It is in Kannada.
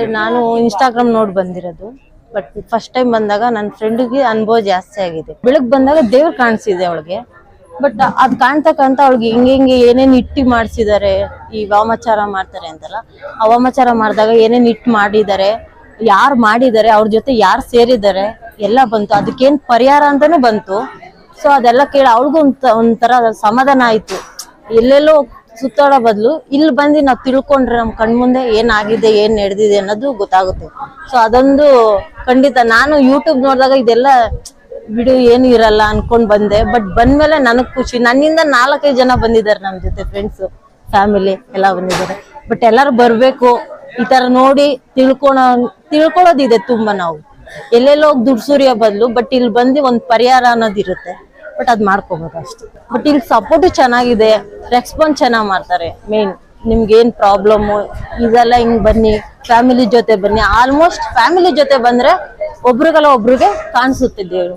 ನಾನು ಇನ್ಸ್ಟಾಗ್ರಾಮ್ ನೋಡಿ ಬಂದಿರೋದು. ಬಟ್ ಫಸ್ಟ್ ಟೈಮ್ ಬಂದಾಗ ನನ್ನ ಫ್ರೆಂಡ್ಗೆ ಅನುಭವ ಜಾಸ್ತಿ ಆಗಿದೆ. ಬೆಳಗ್ಗೆ ಬಂದಾಗ ದೇವ್ರು ಕಾಣಿಸಿದೆ ಅವಳಿಗೆ. ಬಟ್ ಅದ್ ಕಾಣ್ತಾ ಅವಳಿಗೆ ಹಿಂಗೆ ಏನೇನ್ ಇಟ್ಟಿ ಮಾಡ್ಸಿದ್ದಾರೆ, ಈ ವಾಮಾಚಾರ ಮಾಡ್ತಾರೆ ಅಂತಲ್ಲ, ಆ ವಾಮಾಚಾರ ಮಾಡಿದಾಗ ಏನೇನ್ ಇಟ್ಟು ಮಾಡಿದ್ದಾರೆ, ಯಾರು ಮಾಡಿದ್ದಾರೆ, ಅವ್ರ ಜೊತೆ ಯಾರು ಸೇರಿದ್ದಾರೆ ಎಲ್ಲ ಬಂತು. ಅದಕ್ಕೇನ್ ಪರಿಹಾರ ಅಂತಾನು ಬಂತು. ಸೊ ಅದೆಲ್ಲ ಕೇಳಿ ಅವಳಿಗೂ ಒಂಥರ ಸಮಾಧಾನ ಆಯ್ತು. ಎಲ್ಲೆಲ್ಲೋ ಸುತ್ತಾಡೋ ಬದಲು ಇಲ್ಲಿ ಬಂದು ನಾವು ತಿಳ್ಕೊಂಡ್ರೆ ನಮ್ ಕಣ್ಮುಂದೆ ಏನಾಗಿದೆ, ಏನ್ ನಡೆದಿದೆ ಅನ್ನೋದು ಗೊತ್ತಾಗುತ್ತೆ. ಸೊ ಅದೊಂದು ಖಂಡಿತ ನಾನು ಯೂಟ್ಯೂಬ್ ನೋಡಿದಾಗ ಇದೆಲ್ಲ ವಿಡಿಯೋ ಏನು ಇರಲ್ಲ ಅನ್ಕೊಂಡ್ ಬಂದೆ. ಬಟ್ ಬಂದ್ಮೇಲೆ ನನಗ್ ಖುಷಿ. ನನ್ನಿಂದ 4-5 ಜನ ಬಂದಿದ್ದಾರೆ, ನಮ್ ಜೊತೆ ಫ್ರೆಂಡ್ಸ್, ಫ್ಯಾಮಿಲಿ ಎಲ್ಲ ಬಂದಿದ್ದಾರೆ. ಬಟ್ ಎಲ್ಲಾರು ಬರ್ಬೇಕು, ಈ ತರ ನೋಡಿ ತಿಳ್ಕೊಳ್ಳೋದಿದೆ ತುಂಬಾ. ನಾವು ಎಲ್ಲೆಲ್ಲೋ ದುಡ್ಡು ಸುರಿಯೋ ಬದಲು ಬಟ್ ಇಲ್ಲಿ ಬಂದು ಒಂದ್ ಪರಿಹಾರ ಅನ್ನೋದಿರುತ್ತೆ. ಬಟ್ ಅದ್ ಮಾಡ್ಕೋಬೇಕು ಅಷ್ಟೇ. ಬಟ್ ಇಲ್ಲಿ ಸಪೋರ್ಟ್ ಚೆನ್ನಾಗಿದೆ, ರೆಸ್ಪಾನ್ಸ್ ಚೆನ್ನಾಗ್ ಮಾಡ್ತಾರೆ. ಮೇನ್ ನಿಮ್ಗೆ ಏನ್ ಪ್ರಾಬ್ಲಮ್ ಇದೆಲ್ಲ ಹಿಂಗ್ ಬನ್ನಿ, ಫ್ಯಾಮಿಲಿ ಜೊತೆ ಬನ್ನಿ. ಆಲ್ಮೋಸ್ಟ್ ಫ್ಯಾಮಿಲಿ ಜೊತೆ ಬಂದ್ರೆ ಒಬ್ರಿಗೆಲ್ಲ ಒಬ್ರಿಗೆ ಕಾಣಿಸುತ್ತೆ ದೇವ್ರು.